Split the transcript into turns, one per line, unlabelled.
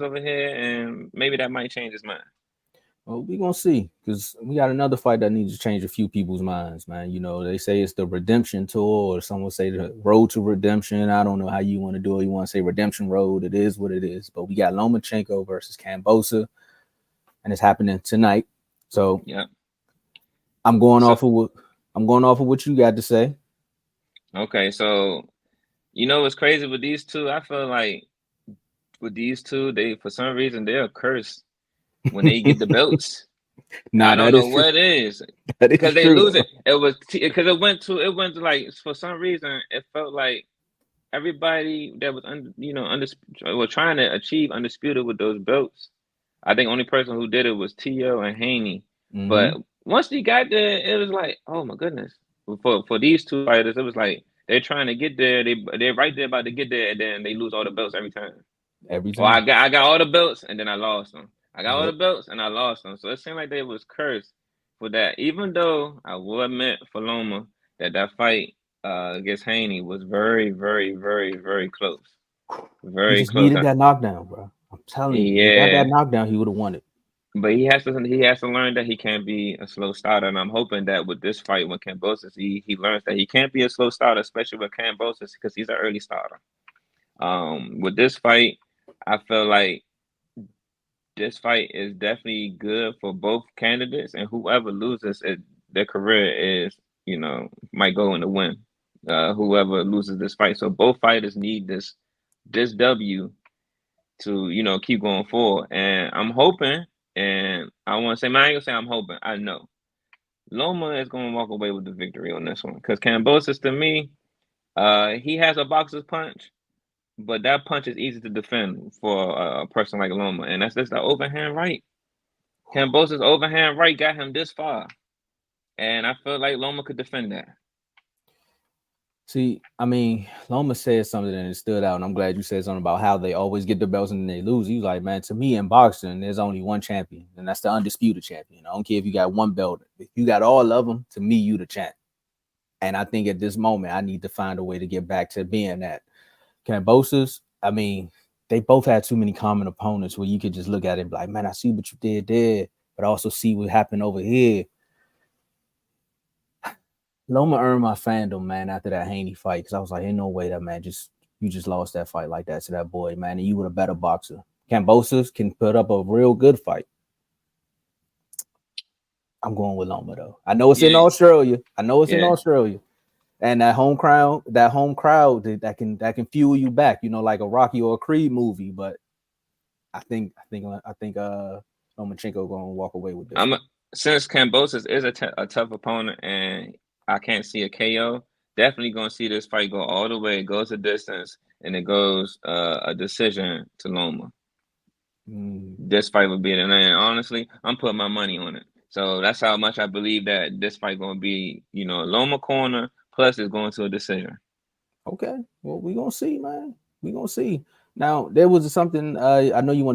over here, and maybe that might change his mind.
Well, we gonna see because we got another fight that needs to change a few people's minds, man. You know, they say it's the redemption tour, or some will say the road to redemption. I don't know how you want to do it. You want to say redemption road? It is what it is. But we got Lomachenko versus Kambosos, and it's happening tonight. So
Yeah.
I'm going
So
off of what you got to say.
okay, so what's crazy with these two? I feel like with these two, they for some reason they're cursed when they get the belts. I
Nah,
don't
that
know
is true.
what it is
That is
because they
true
lose
though.
it. It was because it went to like for some reason it felt like everybody that was was trying to achieve undisputed with those belts. I think only person who did it was T.O. and Haney.
Mm-hmm.
But once he got there, it was like, oh my goodness. For these two fighters, it was like they're trying to get there. They're right there about to get there, and then they lose all the belts every time.
Every
Or I
time.
got I got all the belts, and then I lost them. I got all the
Yep.
belts, and I lost them. So it seemed like they was cursed for that. Even though I will admit for Loma that fight against Haney was very, very, very, very close.
He
Very
just
close.
needed that knockdown, bro. I'm telling you, he got that
Yeah.
knockdown, he would have won it.
But he has to learn that he can't be a slow starter, and I'm hoping that with this fight with Kambosos, he learns that he can't be a slow starter, especially with Kambosos because he's an early starter. With this fight, I feel like this fight is definitely good for both candidates, and whoever loses, their career might go in the win. Whoever loses this fight, so both fighters need this W to keep going forward. And I'm hoping, and I want to say, man, I ain't gonna say I'm hoping. I know Loma is gonna walk away with the victory on this one because Kambosos to me, he has a boxer's punch, but that punch is easy to defend for a person like Loma, and that's just the overhand right. Kambosos' overhand right got him this far, and I feel like Loma could defend that.
See, I mean, Loma said something and it stood out, and I'm glad you said something about how they always get the belts and then they lose. He was like, man, to me in boxing, there's only one champion, and that's the undisputed champion. I don't care if you got one belt. If you got all of them, to me, you the champ. And I think at this moment, I need to find a way to get back to being that. Cambosos, I mean, they both had too many common opponents where you could just look at it and be like, man, I see what you did there, but I also see what happened over here. Loma earned my fandom, man, after that Haney fight because I was like, ain't no way that man just lost that fight like that to that boy, man, and you were a better boxer. Cambosos can put up a real good fight. I'm going with Loma though. I know it's in
Yeah,
Australia. I know it's in
yeah,
Australia. And that home crowd that can fuel you back, like a Rocky or a Creed movie. But I think Lomachenko gonna walk away with this
I'm
one.
a, since Kambosos is a tough opponent, and I can't see a KO. Definitely gonna see this fight go all the way. It goes a distance, and it goes a decision to Loma.
Mm,
This fight would be it, and honestly, I'm putting my money on it. So that's how much I believe that this fight gonna be. Loma corner plus it's going to a decision.
okay, well we gonna see, man. We gonna see. Now there was something I know you want.